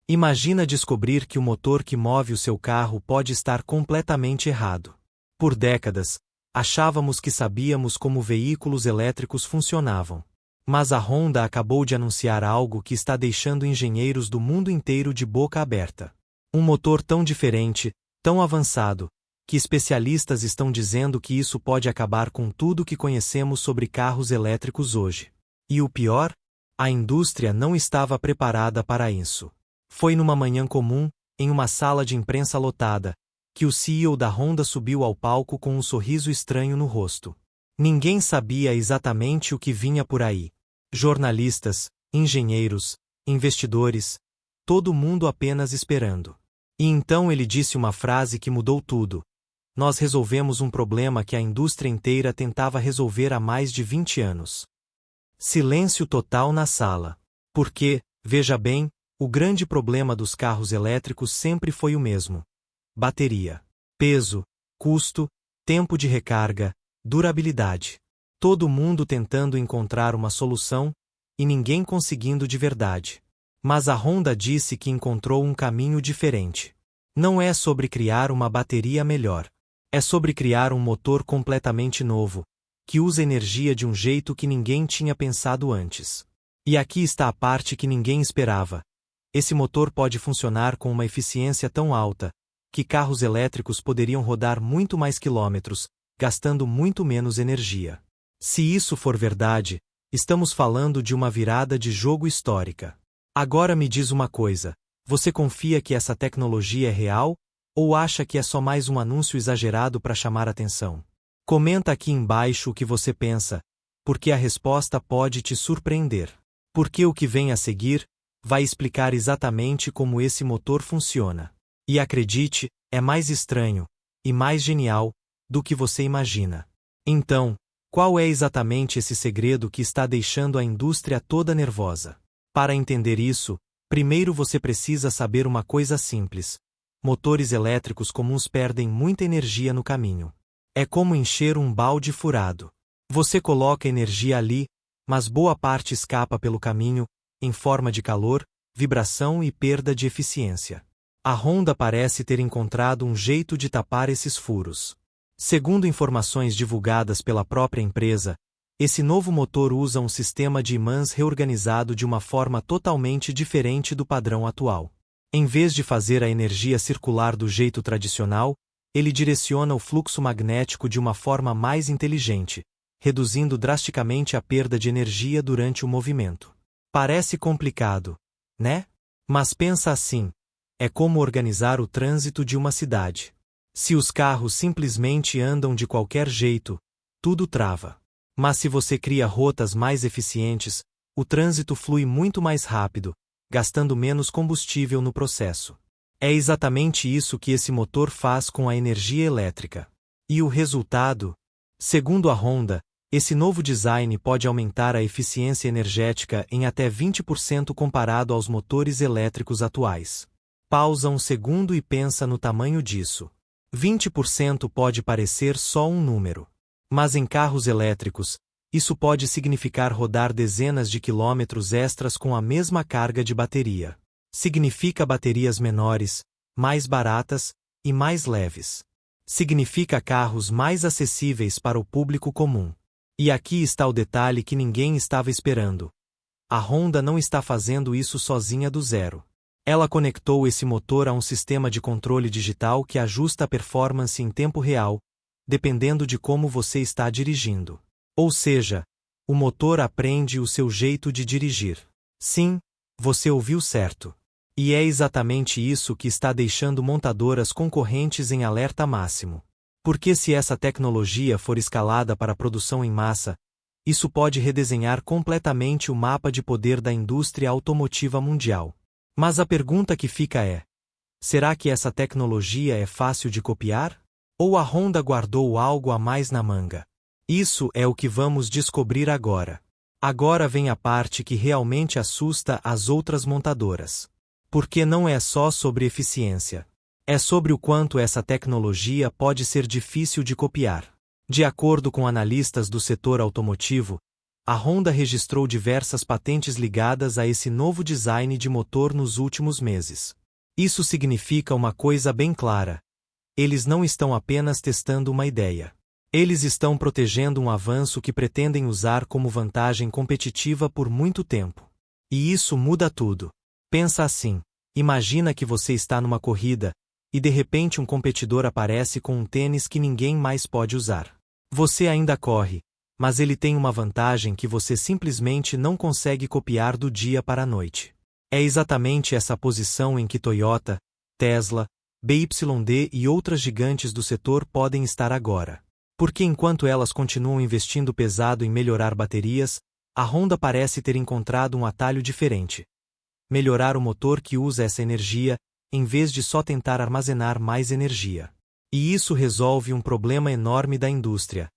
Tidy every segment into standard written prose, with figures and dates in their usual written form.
Imagina descobrir que o motor que move o seu carro pode estar completamente errado. Por décadas, achávamos que sabíamos como veículos elétricos funcionavam. Mas a Honda acabou de anunciar algo que está deixando engenheiros do mundo inteiro de boca aberta. Um motor tão diferente, tão avançado, que especialistas estão dizendo que isso pode acabar com tudo que conhecemos sobre carros elétricos hoje. E o pior? A indústria não estava preparada para isso. Foi numa manhã comum, em uma sala de imprensa lotada, que o CEO da Honda subiu ao palco com um sorriso estranho no rosto. Ninguém sabia exatamente o que vinha por aí. Jornalistas, engenheiros, investidores, todo mundo apenas esperando. E então ele disse uma frase que mudou tudo. Nós resolvemos um problema que a indústria inteira tentava resolver há mais de 20 anos. Silêncio total na sala. Porque, veja bem, o grande problema dos carros elétricos sempre foi o mesmo: bateria. Peso, custo, tempo de recarga, durabilidade. Todo mundo tentando encontrar uma solução, e ninguém conseguindo de verdade. Mas a Honda disse que encontrou um caminho diferente. Não é sobre criar uma bateria melhor. É sobre criar um motor completamente novo, que usa energia de um jeito que ninguém tinha pensado antes. E aqui está a parte que ninguém esperava. Esse motor pode funcionar com uma eficiência tão alta, que carros elétricos poderiam rodar muito mais quilômetros, gastando muito menos energia. Se isso for verdade, estamos falando de uma virada de jogo histórica. Agora me diz uma coisa: você confia que essa tecnologia é real, ou acha que é só mais um anúncio exagerado para chamar atenção? Comenta aqui embaixo o que você pensa, porque a resposta pode te surpreender. Porque o que vem a seguir vai explicar exatamente como esse motor funciona. E acredite, é mais estranho e mais genial do que você imagina. Então, qual é exatamente esse segredo que está deixando a indústria toda nervosa? Para entender isso, primeiro você precisa saber uma coisa simples: motores elétricos comuns perdem muita energia no caminho. É como encher um balde furado. Você coloca energia ali, mas boa parte escapa pelo caminho, em forma de calor, vibração e perda de eficiência. A Honda parece ter encontrado um jeito de tapar esses furos. Segundo informações divulgadas pela própria empresa, esse novo motor usa um sistema de ímãs reorganizado de uma forma totalmente diferente do padrão atual. Em vez de fazer a energia circular do jeito tradicional, ele direciona o fluxo magnético de uma forma mais inteligente, reduzindo drasticamente a perda de energia durante o movimento. Parece complicado, né? Mas pensa assim: é como organizar o trânsito de uma cidade. Se os carros simplesmente andam de qualquer jeito, tudo trava. Mas se você cria rotas mais eficientes, o trânsito flui muito mais rápido, gastando menos combustível no processo. É exatamente isso que esse motor faz com a energia elétrica. E o resultado? Segundo a Honda, esse novo design pode aumentar a eficiência energética em até 20% comparado aos motores elétricos atuais. Pausa um segundo e pensa no tamanho disso. 20% pode parecer só um número. Mas em carros elétricos, isso pode significar rodar dezenas de quilômetros extras com a mesma carga de bateria. Significa baterias menores, mais baratas e mais leves. Significa carros mais acessíveis para o público comum. E aqui está o detalhe que ninguém estava esperando. A Honda não está fazendo isso sozinha do zero. Ela conectou esse motor a um sistema de controle digital que ajusta a performance em tempo real, dependendo de como você está dirigindo. Ou seja, o motor aprende o seu jeito de dirigir. Sim, você ouviu certo. E é exatamente isso que está deixando montadoras concorrentes em alerta máximo. Porque se essa tecnologia for escalada para a produção em massa, isso pode redesenhar completamente o mapa de poder da indústria automotiva mundial. Mas a pergunta que fica é: será que essa tecnologia é fácil de copiar? Ou a Honda guardou algo a mais na manga? Isso é o que vamos descobrir agora. Agora vem a parte que realmente assusta as outras montadoras. Porque não é só sobre eficiência. É sobre o quanto essa tecnologia pode ser difícil de copiar. De acordo com analistas do setor automotivo, A Honda registrou diversas patentes ligadas a esse novo design de motor nos últimos meses. Isso significa uma coisa bem clara. Eles não estão apenas testando uma ideia. Eles estão protegendo um avanço que pretendem usar como vantagem competitiva por muito tempo. E isso muda tudo. Pensa assim: imagina que você está numa corrida, e de repente um competidor aparece com um tênis que ninguém mais pode usar. Você ainda corre, mas ele tem uma vantagem que você simplesmente não consegue copiar do dia para a noite. É exatamente essa posição em que Toyota, Tesla, BYD e outras gigantes do setor podem estar agora. Porque enquanto elas continuam investindo pesado em melhorar baterias, a Honda parece ter encontrado um atalho diferente. Melhorar o motor que usa essa energia, em vez de só tentar armazenar mais energia. E isso resolve um problema enorme da indústria: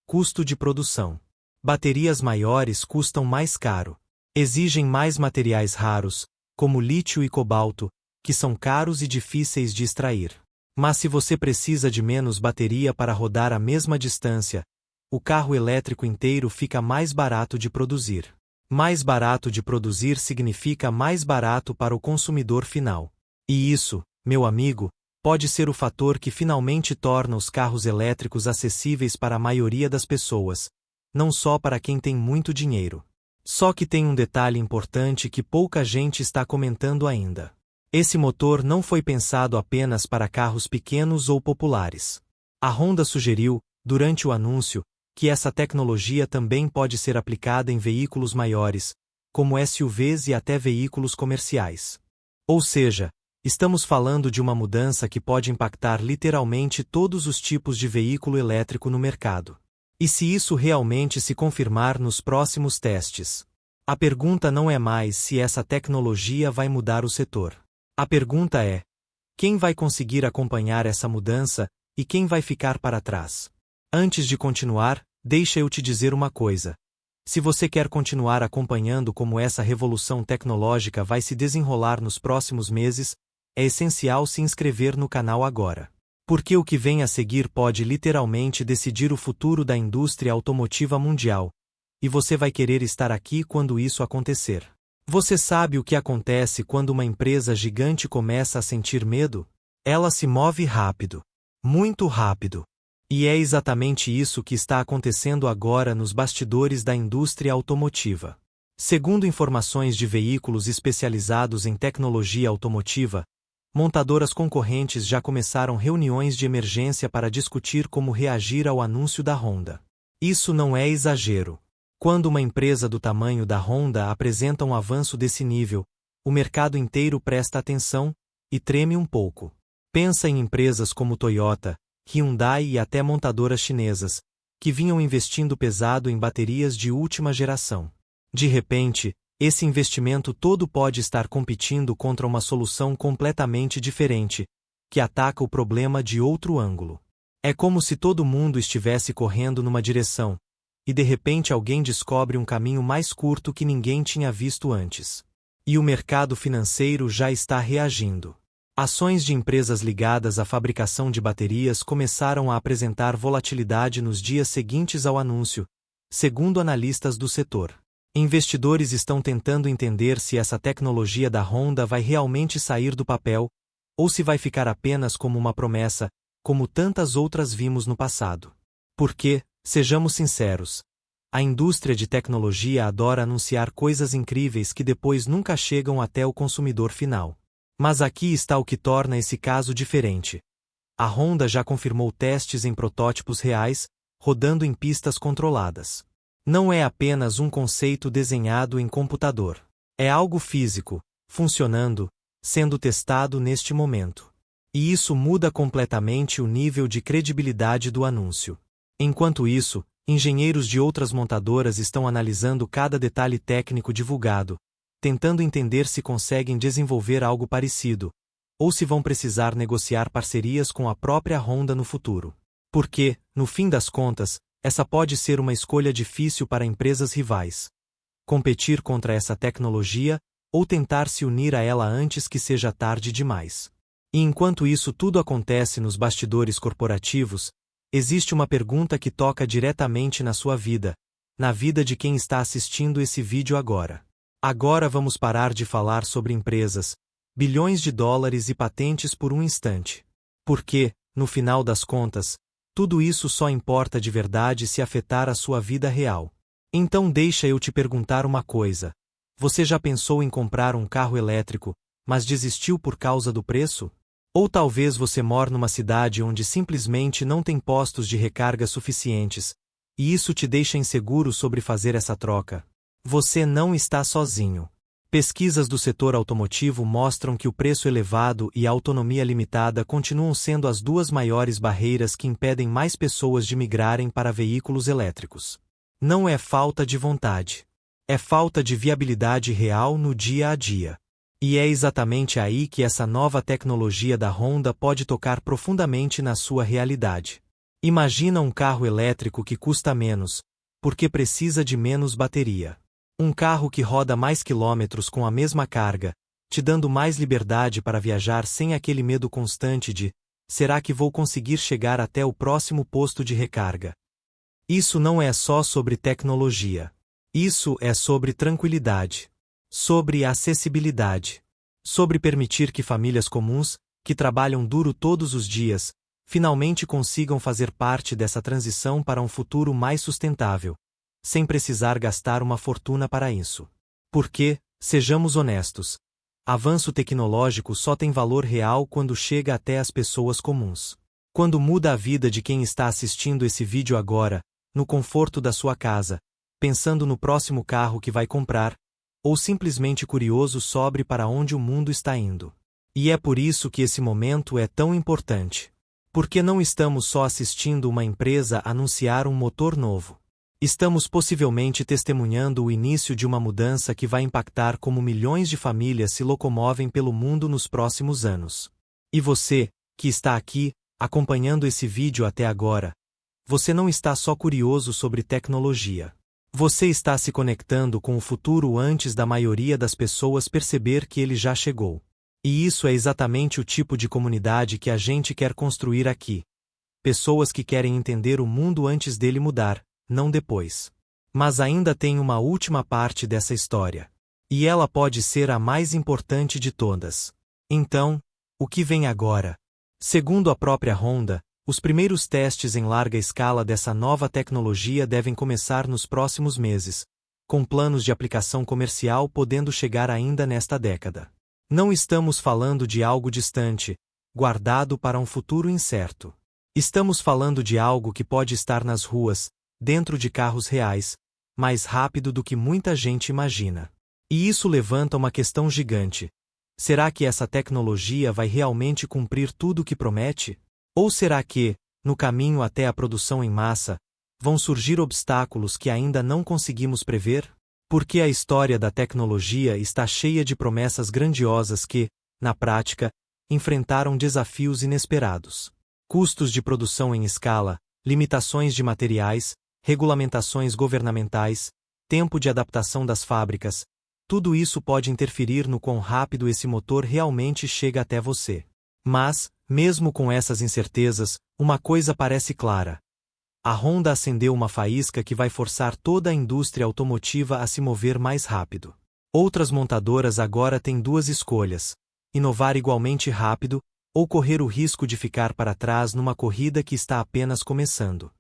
custo de produção. Baterias maiores custam mais caro. Exigem mais materiais raros, como lítio e cobalto, que são caros e difíceis de extrair. Mas se você precisa de menos bateria para rodar a mesma distância, o carro elétrico inteiro fica mais barato de produzir. Mais barato de produzir significa mais barato para o consumidor final. E isso, meu amigo, pode ser o fator que finalmente torna os carros elétricos acessíveis para a maioria das pessoas, não só para quem tem muito dinheiro. Só que tem um detalhe importante que pouca gente está comentando ainda. Esse motor não foi pensado apenas para carros pequenos ou populares. A Honda sugeriu, durante o anúncio, que essa tecnologia também pode ser aplicada em veículos maiores, como SUVs e até veículos comerciais. Ou seja, estamos falando de uma mudança que pode impactar literalmente todos os tipos de veículo elétrico no mercado. E se isso realmente se confirmar nos próximos testes? A pergunta não é mais se essa tecnologia vai mudar o setor. A pergunta é: quem vai conseguir acompanhar essa mudança e quem vai ficar para trás? Antes de continuar, deixa eu te dizer uma coisa. Se você quer continuar acompanhando como essa revolução tecnológica vai se desenrolar nos próximos meses, é essencial se inscrever no canal agora. Porque o que vem a seguir pode literalmente decidir o futuro da indústria automotiva mundial, e você vai querer estar aqui quando isso acontecer. Você sabe o que acontece quando uma empresa gigante começa a sentir medo? Ela se move rápido. Muito rápido. E é exatamente isso que está acontecendo agora nos bastidores da indústria automotiva. Segundo informações de veículos especializados em tecnologia automotiva, montadoras concorrentes já começaram reuniões de emergência para discutir como reagir ao anúncio da Honda. Isso não é exagero. Quando uma empresa do tamanho da Honda apresenta um avanço desse nível, o mercado inteiro presta atenção e treme um pouco. Pensa em empresas como Toyota, Hyundai e até montadoras chinesas, que vinham investindo pesado em baterias de última geração. De repente, esse investimento todo pode estar competindo contra uma solução completamente diferente, que ataca o problema de outro ângulo. É como se todo mundo estivesse correndo numa direção, e de repente alguém descobre um caminho mais curto que ninguém tinha visto antes. E o mercado financeiro já está reagindo. Ações de empresas ligadas à fabricação de baterias começaram a apresentar volatilidade nos dias seguintes ao anúncio, segundo analistas do setor. Investidores estão tentando entender se essa tecnologia da Honda vai realmente sair do papel, ou se vai ficar apenas como uma promessa, como tantas outras vimos no passado. Porque, sejamos sinceros, a indústria de tecnologia adora anunciar coisas incríveis que depois nunca chegam até o consumidor final. Mas aqui está o que torna esse caso diferente. A Honda já confirmou testes em protótipos reais, rodando em pistas controladas. Não é apenas um conceito desenhado em computador. É algo físico, funcionando, sendo testado neste momento. E isso muda completamente o nível de credibilidade do anúncio. Enquanto isso, engenheiros de outras montadoras estão analisando cada detalhe técnico divulgado, tentando entender se conseguem desenvolver algo parecido, ou se vão precisar negociar parcerias com a própria Honda no futuro. Porque, no fim das contas, essa pode ser uma escolha difícil para empresas rivais. Competir contra essa tecnologia, ou tentar se unir a ela antes que seja tarde demais. E enquanto isso tudo acontece nos bastidores corporativos, existe uma pergunta que toca diretamente na sua vida: na vida de quem está assistindo esse vídeo agora. Agora vamos parar de falar sobre empresas, bilhões de dólares e patentes por um instante. Porque, no final das contas, tudo isso só importa de verdade se afetar a sua vida real. Então deixa eu te perguntar uma coisa. Você já pensou em comprar um carro elétrico, mas desistiu por causa do preço? Ou talvez você mora numa cidade onde simplesmente não tem postos de recarga suficientes, e isso te deixa inseguro sobre fazer essa troca. Você não está sozinho. Pesquisas do setor automotivo mostram que o preço elevado e a autonomia limitada continuam sendo as duas maiores barreiras que impedem mais pessoas de migrarem para veículos elétricos. Não é falta de vontade. É falta de viabilidade real no dia a dia. E é exatamente aí que essa nova tecnologia da Honda pode tocar profundamente na sua realidade. Imagina um carro elétrico que custa menos, porque precisa de menos bateria. Um carro que roda mais quilômetros com a mesma carga, te dando mais liberdade para viajar sem aquele medo constante de: será que vou conseguir chegar até o próximo posto de recarga? Isso não é só sobre tecnologia. Isso é sobre tranquilidade. Sobre acessibilidade. Sobre permitir que famílias comuns, que trabalham duro todos os dias, finalmente consigam fazer parte dessa transição para um futuro mais sustentável, sem precisar gastar uma fortuna para isso. Porque, sejamos honestos, avanço tecnológico só tem valor real quando chega até as pessoas comuns. Quando muda a vida de quem está assistindo esse vídeo agora, no conforto da sua casa, pensando no próximo carro que vai comprar, ou simplesmente curioso sobre para onde o mundo está indo. E é por isso que esse momento é tão importante. Porque não estamos só assistindo uma empresa anunciar um motor novo. Estamos possivelmente testemunhando o início de uma mudança que vai impactar como milhões de famílias se locomovem pelo mundo nos próximos anos. E você, que está aqui, acompanhando esse vídeo até agora, você não está só curioso sobre tecnologia. Você está se conectando com o futuro antes da maioria das pessoas perceber que ele já chegou. E isso é exatamente o tipo de comunidade que a gente quer construir aqui. Pessoas que querem entender o mundo antes dele mudar, não depois. Mas ainda tem uma última parte dessa história. E ela pode ser a mais importante de todas. Então, o que vem agora? Segundo a própria Honda, os primeiros testes em larga escala dessa nova tecnologia devem começar nos próximos meses, com planos de aplicação comercial podendo chegar ainda nesta década. Não estamos falando de algo distante, guardado para um futuro incerto. Estamos falando de algo que pode estar nas ruas, dentro de carros reais, mais rápido do que muita gente imagina. E isso levanta uma questão gigante. Será que essa tecnologia vai realmente cumprir tudo o que promete? Ou será que, no caminho até a produção em massa, vão surgir obstáculos que ainda não conseguimos prever? Porque a história da tecnologia está cheia de promessas grandiosas que, na prática, enfrentaram desafios inesperados. Custos de produção em escala, limitações de materiais, regulamentações governamentais, tempo de adaptação das fábricas, tudo isso pode interferir no quão rápido esse motor realmente chega até você. Mas, mesmo com essas incertezas, uma coisa parece clara. A Honda acendeu uma faísca que vai forçar toda a indústria automotiva a se mover mais rápido. Outras montadoras agora têm duas escolhas: inovar igualmente rápido, ou correr o risco de ficar para trás numa corrida que está apenas começando.